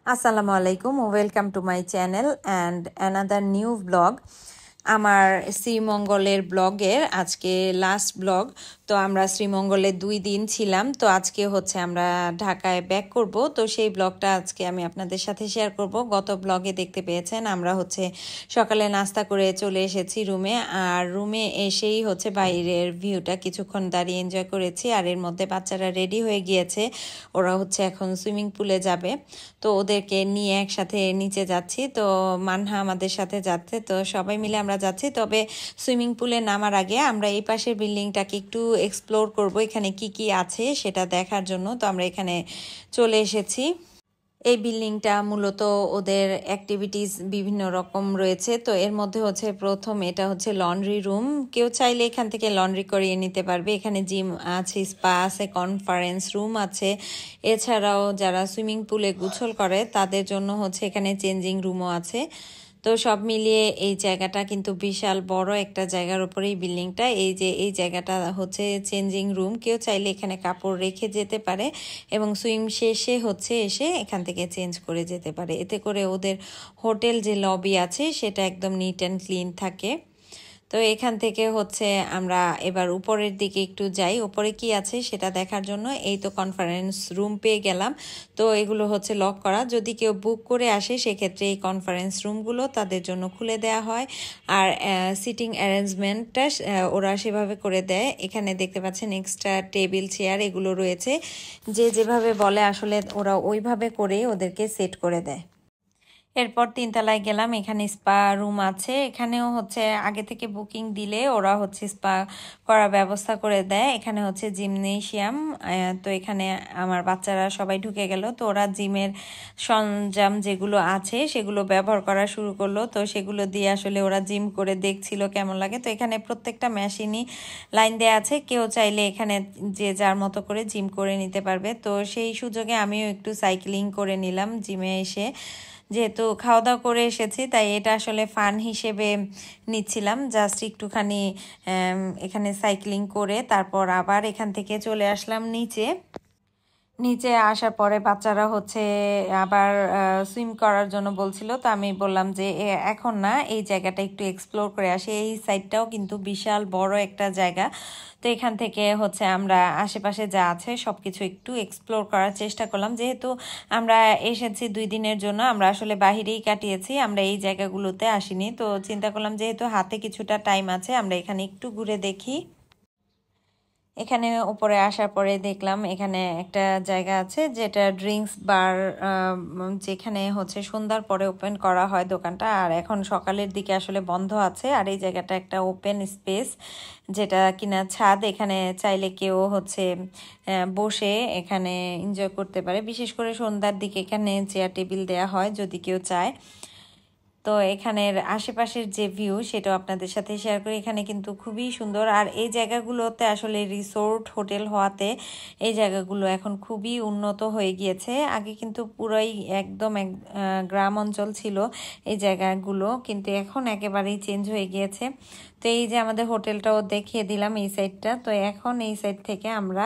Assalamu alaikum, welcome to my channel and another new vlog. আমার শ্রীমঙ্গলের ব্লগের আজকে লাস্ট ব্লগ। তো আমরা শ্রীমঙ্গলে 2 দিন ছিলাম, তো আজকে হচ্ছে আমরা ঢাকায় ব্যাক করব। তো সেই ব্লগটা আজকে আমি আপনাদের সাথে শেয়ার করব। গত ব্লগে দেখতে পেয়েছেন আমরা হচ্ছে সকালে নাস্তা করে চলে এসেছি রুমে, আর রুমে এসেই হচ্ছে বাইরের ভিউটা কিছুক্ষণ দাঁড়িয়ে এনজয় করেছি। আর এর মধ্যে বাচ্চারা রেডি হয়ে গিয়েছে, ওরা হচ্ছে এখন সুইমিং পুলে যাবে। তো ওদেরকে নিয়ে একসাথে নিচে যাচ্ছি। তো মানহা আমাদের সাথে যাচ্ছে, তো সবাই মিলে আমরা যাচ্ছি। তবে সুইমিং পুলে নামার আগে আমরা এই পাশের বিল্ডিংটাকে একটু এক্সপ্লোর করব, এখানে কি কি আছে সেটা দেখার জন্য। তো আমরা এখানে চলে এসেছি। এই বিল্ডিংটা মূলত ওদের অ্যাক্টিভিটিস বিভিন্ন রকম রয়েছে। তো এর মধ্যে হচ্ছে প্রথম এটা হচ্ছে লন্ড্রি রুম, কেউ চাইলে এখান থেকে লন্ড্রি করিয়ে নিতে পারবে। এখানে জিম আছে, স্পা আছে, কনফারেন্স রুম আছে। এছাড়াও যারা সুইমিং পুলে গোসল করে তাদের জন্য হচ্ছে এখানে চেঞ্জিং রুমও আছে। তো সব মিলিয়ে এই জায়গাটা কিন্তু বিশাল বড় একটা জায়গার উপরে এই বিল্ডিংটা। এই যে এই জায়গাটা হচ্ছে চেঞ্জিং রুম, কেউ চাইলে এখানে কাপড় রেখে যেতে পারে এবং সুইম শেষে হচ্ছে এসে এখান থেকে চেঞ্জ করে যেতে পারে। এতে করে ওদের হোটেল যে লবি আছে সেটা একদম নিট অ্যান্ড ক্লিন থাকে। তো এখান থেকে হচ্ছে আমরা এবার উপরের দিকে একটু যাই, উপরে কি আছে সেটা দেখার জন্য। এই তো কনফারেন্স রুম পেয়ে গেলাম। তো এগুলো হচ্ছে লক করা, যদি কেউ বুক করে আসে সেক্ষেত্রে এই কনফারেন্স রুমগুলো তাদের জন্য খুলে দেওয়া হয়। আর সিটিং অ্যারেঞ্জমেন্টটা ওরা সেভাবে করে দেয়। এখানে দেখতে পাচ্ছেন এক্সট্রা টেবিল চেয়ার এগুলো রয়েছে, যে যেভাবে বলে আসলে ওরা ওইভাবে করেই ওদেরকে সেট করে দেয়। এরপর 3 তলায় গেলাম, এখানে স্পা রুম আছে। এখানেও হচ্ছে আগে থেকে বুকিং দিলে ওরা হচ্ছে স্পা করার ব্যবস্থা করে দেয়। এখানে হচ্ছে জিমনেশিয়াম। তো এখানে আমার বাচ্চারা সবাই ঢুকে গেল। তো ওরা জিমের সরঞ্জাম যেগুলো আছে সেগুলো ব্যবহার করা শুরু করলো। তো সেগুলো দিয়ে আসলে ওরা জিম করে দেখছিল কেমন লাগে। তো এখানে প্রত্যেকটা মেশিনই লাইন দেওয়া আছে, কেউ চাইলে এখানে যে যার মতো করে জিম করে নিতে পারবে। তো সেই সুযোগে আমিও একটু সাইক্লিং করে নিলাম জিমে এসে। যেহেতু খাওয়া দাওয়া করে এসেছি তাই এটা আসলে ফান হিসেবে নিচ্ছিলাম, জাস্ট একটুখানি এখানে সাইক্লিং করে তারপর আবার এখান থেকে চলে আসলাম নিচে। নিচে আসার পরে বাচ্চারা হচ্ছে আবার সুইম করার জন্য বলছিল। তো আমি বললাম যে এখন না, এই জায়গাটা একটু এক্সপ্লোর করে আসি। এই সাইডটাও কিন্তু বিশাল বড় একটা জায়গা। তো এখান থেকে হচ্ছে আমরা আশেপাশে যা আছে সব কিছু একটু এক্সপ্লোর করার চেষ্টা করলাম। যেহেতু আমরা এসেছি 2 দিনের জন্য, আমরা আসলে বাহিরেই কাটিয়েছি, আমরা এই জায়গাগুলোতে আসিনি। তো চিন্তা করলাম যেহেতু হাতে কিছুটা টাইম আছে আমরা এখানে একটু ঘুরে দেখি। এখানে উপরে আসার পরে দেখলাম এখানে একটা জায়গা আছে যেটা ড্রিঙ্কস বার, যেখানে হচ্ছে সন্ধ্যার পরে ওপেন করা হয় দোকানটা। আর এখন সকালের দিকে আসলে বন্ধ আছে। আর এই জায়গাটা একটা ওপেন স্পেস, যেটা কিনা ছাদ। এখানে চাইলে কেউ হচ্ছে বসে এখানে এনজয় করতে পারে। বিশেষ করে সন্ধ্যার দিকে এখানে চেয়ার টেবিল দেওয়া হয় যদি কেউ চায়। তো এখানের আশেপাশের যে ভিউ সেটাও আপনাদের সাথে শেয়ার করি। এখানে কিন্তু খুবই সুন্দর। আর এই জায়গাগুলোতে আসলে রিসোর্ট হোটেল হওয়াতে এই জায়গাগুলো এখন খুবই উন্নত হয়ে গিয়েছে। আগে কিন্তু পুরাই একদম গ্রাম অঞ্চল ছিল এই জায়গাগুলো, কিন্তু এখন একেবারেই চেঞ্জ হয়ে গিয়েছে। তো এই যে আমাদের হোটেলটাও দেখিয়ে দিলাম এই সাইডটা। তো এখন এই সাইড থেকে আমরা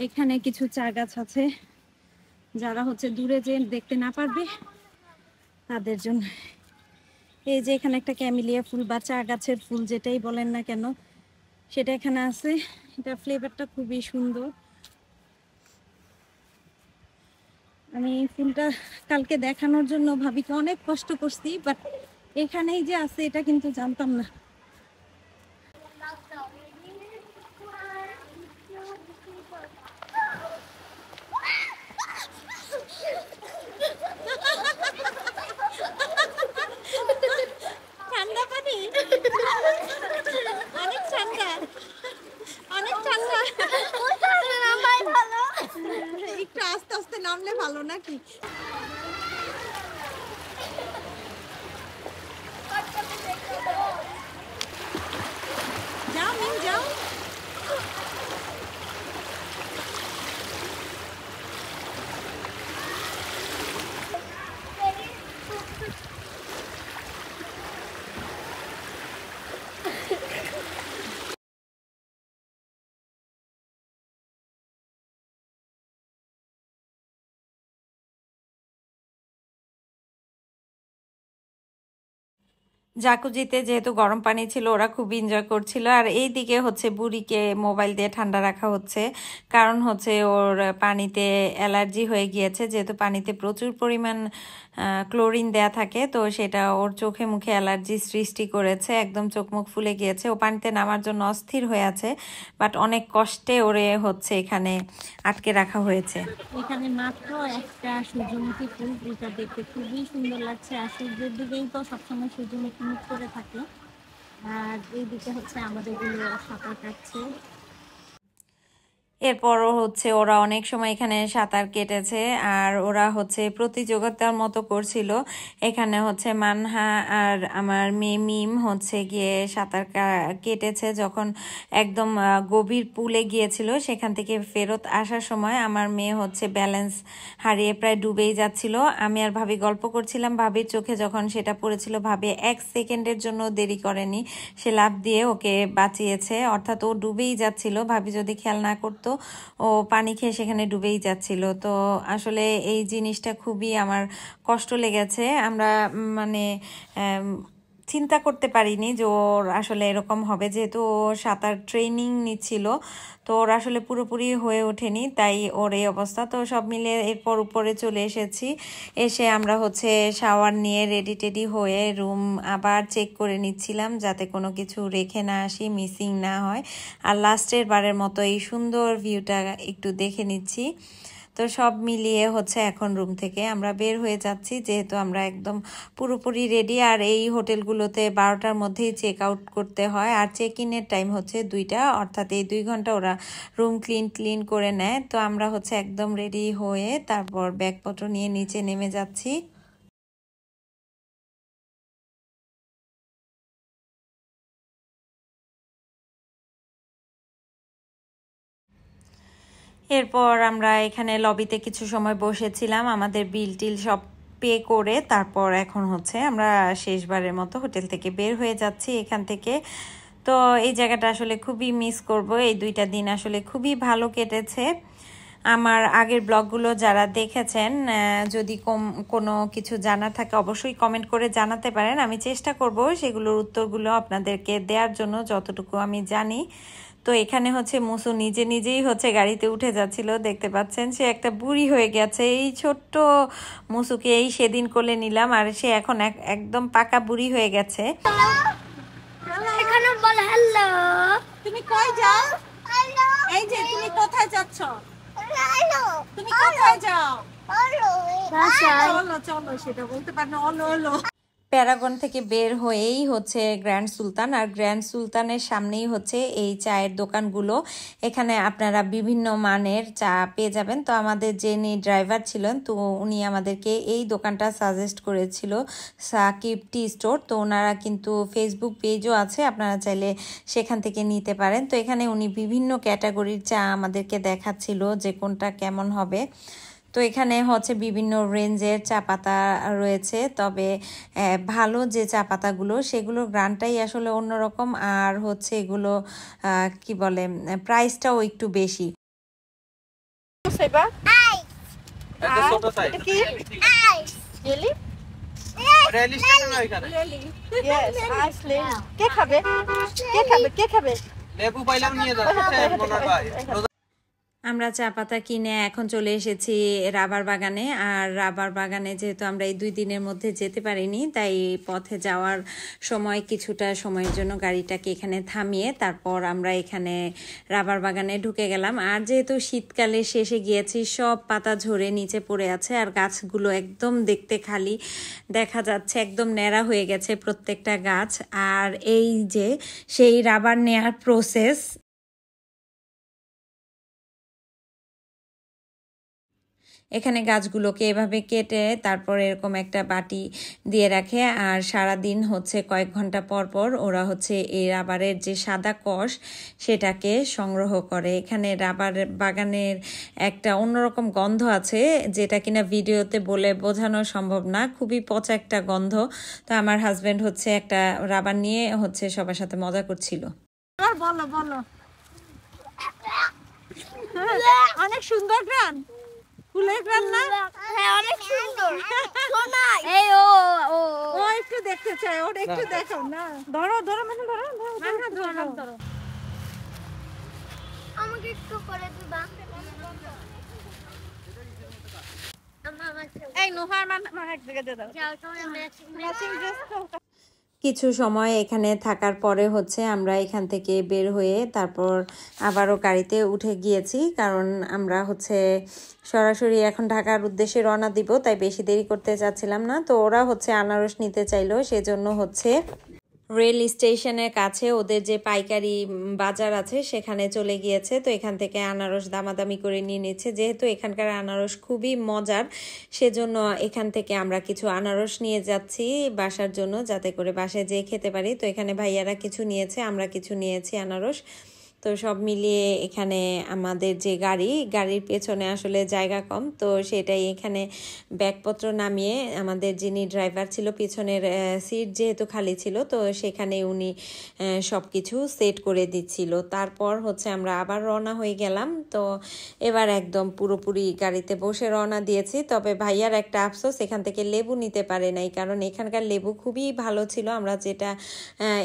এখানে কিছু চা গাছ আছে, যারা হচ্ছে দূরে যে দেখতে না পারবে তাদের জন্য। এই যে এখানে একটা ক্যামিলিয়া ফুল বা চা গাছের ফুল যেটাই বলেন না কেন সেটা এখানে আছে। এটা ফ্লেভারটা খুবই সুন্দর। আমি ফুলটা কালকে দেখানোর জন্য ভাবিকে অনেক কষ্ট করছি, বাট এখানেই যে আছে এটা কিন্তু জানতাম না। ঠান্ডা পানি, অনেক ঠান্ডা, অনেক ঠান্ডা। একটু আস্তে আস্তে নামলে ভালো নাকি? যাও মিম যাও। জাকুজিতে যেহেতু গরম পানি ছিল ওরা খুব এনজয় করছিল। আর এই দিকে হচ্ছে বুড়িকে মোবাইল দিয়ে ঠান্ডা রাখা হচ্ছে, কারণ হচ্ছে ওর পানিতে অ্যালার্জি হয়ে গিয়েছে, যেহেতু পানিতে প্রচুর পরিমাণ ক্লোরিন দেয়া থাকে, তো সেটা ওর চোখে মুখে অ্যালার্জি সৃষ্টি করেছে, একদম চোখ মুখ ফুলে গিয়েছে। ও পানিতে নামার জন্য অস্থির হয়ে আছে, বাট অনেক কষ্টে ওরে হচ্ছে এখানে আটকে রাখা হয়েছে। এখানে মাত্র একটা সূর্যমুখী ফুল, যেটা দেখতে খুবই সুন্দর লাগছে, আর সূর্যের দিকেই তো সবসময় সূর্যমুখী মুখ করে থাকে। আর এইদিকে হচ্ছে আমাদের গুলো সাঁতার কাটছে। এরপরও হচ্ছে ওরা অনেক সময় এখানে সাঁতার কেটেছে, আর ওরা হচ্ছে প্রতিযোগিতার মতো করছিল। এখানে হচ্ছে মানহা আর আমার মেয়ে মিম হচ্ছে গিয়ে সাঁতার কেটেছে, যখন একদম গভীর পুলে গিয়েছিল। সেখান থেকে ফেরত আসার সময় আমার মেয়ে হচ্ছে ব্যালেন্স হারিয়ে প্রায় ডুবেই যাচ্ছিল। আমি আর ভাবি গল্প করছিলাম, ভাবির চোখে যখন সেটা পড়েছিল, ভাবি 1 সেকেন্ডের জন্য দেরি করেনি, সে লাফ দিয়ে ওকে বাঁচিয়েছে। অর্থাৎ ও ডুবেই যাচ্ছিল, ভাবি যদি খেয়াল না করতো ও পানি খেয়ে সেখানে ডুবেই যাচ্ছিল। তো আসলে এই জিনিসটা খুবই আমার কষ্ট লেগেছে। আমরা মানে চিন্তা করতে পারিনি যে ওর আসলে এরকম হবে, যেহেতু ও সাঁতার ট্রেনিং নিচ্ছিল, তো ওর আসলে পুরোপুরি হয়ে ওঠেনি, তাই ওর এই অবস্থা। তো সব মিলে এরপর উপরে চলে এসেছি, এসে আমরা হচ্ছে শাওয়ার নিয়ে রেডি টেডি হয়ে রুম আবার চেক করে নিচ্ছিলাম, যাতে কোনো কিছু রেখে না আসি, মিসিং না হয়। আর লাস্টের বারের মতো এই সুন্দর ভিউটা একটু দেখে নিচ্ছি। তো সব মিলিয়ে হচ্ছে এখন রুম থেকে আমরা বের হয়ে যাচ্ছি, যেহেতু আমরা একদম পুরোপুরি রেডি। আর এই হোটেলগুলোতে 12টার মধ্যেই চেক আউট করতে হয়, আর চেক ইনের টাইম হচ্ছে 2টা, অর্থাৎ এই 2 ঘন্টা ওরা রুম ক্লিন করে নেয়। তো আমরা হচ্ছে একদম রেডি হয়ে তারপর ব্যাগপত্র নিয়ে নিচে নেমে যাচ্ছি। এরপর আমরা এখানে লবিতে কিছু সময় বসেছিলাম, আমাদের বিল টিল সব পে করে তারপর এখন হচ্ছে আমরা শেষবারের মতো হোটেল থেকে বের হয়ে যাচ্ছি এখান থেকে। তো এই জায়গাটা আসলে খুবই মিস করব, এই 2টা দিন আসলে খুবই ভালো কেটেছে। আমার আগের ব্লগগুলো যারা দেখেছেন, যদি কোনো কিছু জানার থাকে অবশ্যই কমেন্ট করে জানাতে পারেন, আমি চেষ্টা করব সেগুলোর উত্তরগুলো আপনাদেরকে দেওয়ার জন্য যতটুকু আমি জানি। তো এখানে হচ্ছে মুসু নিজেই হচ্ছে গাড়িতে উঠে যাচ্ছিল, দেখতে পাচ্ছেন সে একটা বুড়ি হয়ে গেছে। এই ছোট্ট মুসুকে এই সেদিন কোলে নিলাম, আর সে এখন একদম পাকা বুড়ি হয়ে গেছে। এখানে বল হ্যালো। তুমি কই যাও? এই যে তুমি কোথায় যাচ্ছ? তুমি কোথায় যাও? চলো চলো, সেটা বলতে পার না। ওলো প্যারাগন থেকে বের হয়েই হচ্ছে গ্র্যান্ড সুলতান, আর গ্র্যান্ড সুলতানের সামনেই হচ্ছে এই চায়ের দোকানগুলো। এখানে আপনারা বিভিন্ন মানের চা পেয়ে যাবেন। তো আমাদের যিনি ড্রাইভার ছিলেন, তো উনি আমাদেরকে এই দোকানটা সাজেস্ট করেছিল, সাকিব টি স্টোর। তো ওনারা কিন্তু ফেসবুক পেজও আছে, আপনারা চাইলে সেখান থেকে নিতে পারেন। তো এখানে উনি বিভিন্ন ক্যাটাগরির চা আমাদেরকে দেখাচ্ছিল যে কোনটা কেমন হবে। তো এখানে হচ্ছে বিভিন্ন রেঞ্জের চা পাতা রয়েছে, তবে ভালো যে চা পাতাগুলো সেগুলোর গ্রানটাই আসলে অন্যরকম, আর হচ্ছে এগুলো কি বলে প্রাইসটাও একটু বেশি। আমরা চা পাতা কিনে এখন চলে এসেছি রাবার বাগানে। আর রাবার বাগানে যেহেতু আমরা এই 2 দিনের মধ্যে যেতে পারিনি, তাই পথে যাওয়ার সময় কিছুটা সময়ের জন্য গাড়িটাকে এখানে থামিয়ে তারপর আমরা এখানে রাবার বাগানে ঢুকে গেলাম। আর যেহেতু শীতকালে শেষে গিয়েছি, সব পাতা ঝরে নিচে পড়ে আছে, আর গাছগুলো একদম দেখতে খালি দেখা যাচ্ছে, একদম ন্যাড়া হয়ে গেছে প্রত্যেকটা গাছ। আর এই যে সেই রাবার নেয়ার প্রসেস, এখানে গাছগুলোকে এভাবে কেটে তারপর এরকম একটা বাটি দিয়ে রাখে, আর সারা দিন হচ্ছে কয়েক ঘন্টা পর পর ওরা হচ্ছে এই রাবারের যে সাদা কষ সেটাকে সংগ্রহ করে। এখানে রাবার বাগানের একটা অন্যরকম গন্ধ আছে, যেটা কিনা ভিডিওতে বলে বোঝানো সম্ভব না, খুবই পচা একটা গন্ধ। তো আমার হাজবেন্ড হচ্ছে একটা রাবার নিয়ে হচ্ছে সবার সাথে মজা করছিল। বলো বলো। অনেক সুন্দর গান। ফুলের রান্না হ্যাঁ অনেক সুন্দর সোনা এই ও একটু দেখতে চাই, ওর একটু দেখো না। ধরো ধরো মানে ধরো ধরো। আমাকে একটু করে দিবা এই নোহার এক জায়গায় দাও। যাও তোমার ম্যাচিং ড্রেস তো কিছু সময় এখানে থাকার পরে হচ্ছে আমরা এখান থেকে বের হয়ে তারপর আবারও গাড়িতে উঠে গিয়েছি, কারণ আমরা হচ্ছে সরাসরি এখন ঢাকার উদ্দেশ্যে রওনা দিব, তাই বেশি দেরি করতে চাচ্ছিলাম না। তো ওরা হচ্ছে আনারস নিতে চাইলো, সেজন্য হচ্ছে রেল স্টেশনের কাছে ওদের যে পাইকারি বাজার আছে সেখানে চলে গিয়েছে। তো এখান থেকে আনারস দামাদামি করে নিয়ে নিচ্ছে, যেহেতু এখানকার আনারস খুবই মজার, সেজন্য এখান থেকে আমরা কিছু আনারস নিয়ে যাচ্ছি বাসার জন্য, যাতে করে বাসায় যেয়ে খেতে পারি। তো এখানে ভাইয়ারা কিছু নিয়েছে, আমরা কিছু নিয়েছি আনারস। তো সব মিলিয়ে এখানে আমাদের যে গাড়ির পেছনে আসলে জায়গা কম, তো সেটাই এখানে ব্যাগপত্র নামিয়ে আমাদের যিনি ড্রাইভার ছিল পিছনের সিট যেহেতু খালি ছিল, তো সেখানে উনি সব কিছু সেট করে দিচ্ছিল। তারপর হচ্ছে আমরা আবার রওনা হয়ে গেলাম। তো এবার একদম পুরোপুরি গাড়িতে বসে রওনা দিয়েছি। তবে ভাইয়ার একটা আফসোস, এখান থেকে লেবু নিতে পারে নাই, কারণ এখানকার লেবু খুবই ভালো ছিল। আমরা যেটা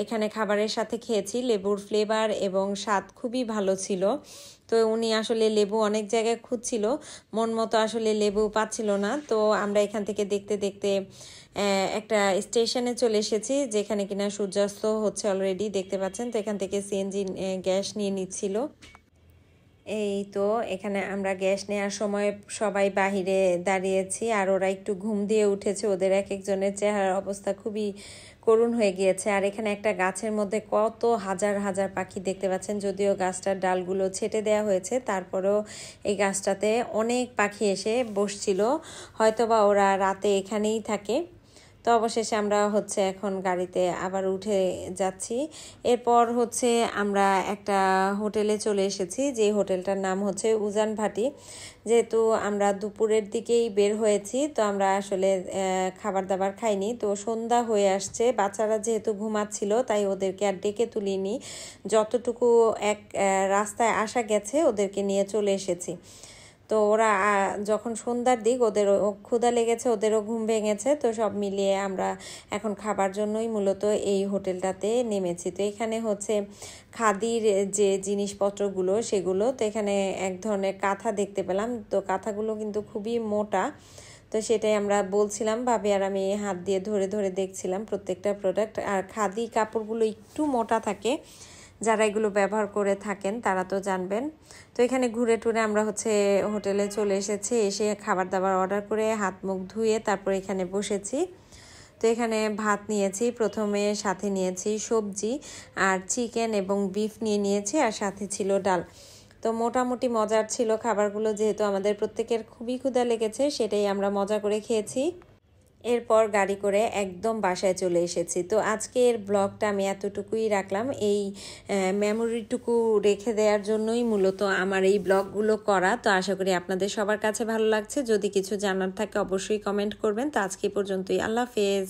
এখানে খাবারের সাথে খেয়েছি, লেবুর ফ্লেভার এবং স্বাদ খুবই ভালো ছিল। তো উনি আসলে লেবু অনেক জায়গায় খুঁজছিল, মন মতো আসলে লেবু পাচ্ছিল না। তো আমরা এখান থেকে দেখতে দেখতে একটা স্টেশনে চলে এসেছি, যেখানে কিনা সূর্যাস্ত হচ্ছে অলরেডি দেখতে পাচ্ছেন। তো এখান থেকে সিএনজি গ্যাস নিয়ে নিচ্ছিল। এই তো এখানে আমরা গ্যাস নেওয়ার সময় সবাই বাহিরে দাঁড়িয়েছি, আর ওরা একটু ঘুম দিয়ে উঠেছে। ওদের এক একজনের চেহারার অবস্থা খুবই করুণ হয়ে গিয়েছে। আর এখানে একটা গাছের মধ্যে কত হাজার হাজার পাখি দেখতে পাচ্ছেন, যদিও গাছটার ডালগুলো ছেটে দেওয়া হয়েছে, তারপরেও এই গাছটাতে অনেক পাখি এসে বসছিল। হয়তোবা ওরা রাতে এখানেই থাকে। তো অবশেষে আমরা হচ্ছে এখন গাড়িতে আবার উঠে যাচ্ছি। এরপর হচ্ছে আমরা একটা হোটেলে চলে এসেছি, যে হোটেলটার নাম হচ্ছে উজান ভাটি। যেহেতু আমরা দুপুরের দিকেই বের হয়েছি, তো আমরা আসলে খাবার দাবার খাইনি। তো সন্ধ্যা হয়ে আসছে, বাচ্চারা যেহেতু ঘুমাচ্ছিল তাই ওদেরকে আর ডেকে তুলিনি। যতটুকু রাস্তায় আসা গেছে ওদেরকে নিয়ে চলে এসেছি। তো ওরা যখন সন্ধ্যার দিক, ওদেরও ক্ষুধা লেগেছে, ওদেরও ঘুম ভেঙেছে। তো সব মিলিয়ে আমরা এখন খাবার জন্যই মূলত এই হোটেলটাতে নেমেছি। তো এখানে হচ্ছে খাদির যে জিনিসপত্রগুলো সেগুলো, তো এখানে এক ধরনের কাঁথা দেখতে পেলাম। তো কাঁথাগুলো কিন্তু খুবই মোটা। তো সেটাই আমরা বলছিলাম, ভাবি আর আমি হাত দিয়ে ধরে ধরে দেখছিলাম প্রত্যেকটা প্রোডাক্ট। আর খাদি কাপড়গুলো একটু মোটা থাকে, যারা এগুলো ব্যবহার করে থাকেন তারা তো জানবেন। তো এখানে ঘুরে টুরে আমরা হচ্ছে হোটেলে চলে এসেছি, এসে খাবার দাবার অর্ডার করে হাত মুখ ধুয়ে তারপর এখানে বসেছি। তো এখানে ভাত নিয়েছি, প্রথমে সাথে নিয়েছি সবজি আর চিকেন এবং বিফ নিয়েছি, আর সাথে ছিল ডাল। তো মোটামুটি মজার ছিল খাবারগুলো, যেহেতু আমাদের প্রত্যেকের খুবই ক্ষুধা লেগেছে, সেটাই আমরা মজা করে খেয়েছি। এরপর গাড়ি করে একদম বাসায় চলে এসেছি। তো আজকের ব্লগটা আমি এতটুকুই রাখলাম, এই মেমোরিটুকু রেখে দেওয়ার জন্যই মূলত আমার এই ব্লগগুলো করা। তো আশা করি আপনাদের সবার কাছে ভালো লাগছে। যদি কিছু জানার থাকে অবশ্যই কমেন্ট করবেন। তো আজকে পর্যন্তই, আল্লাহ হাফেজ।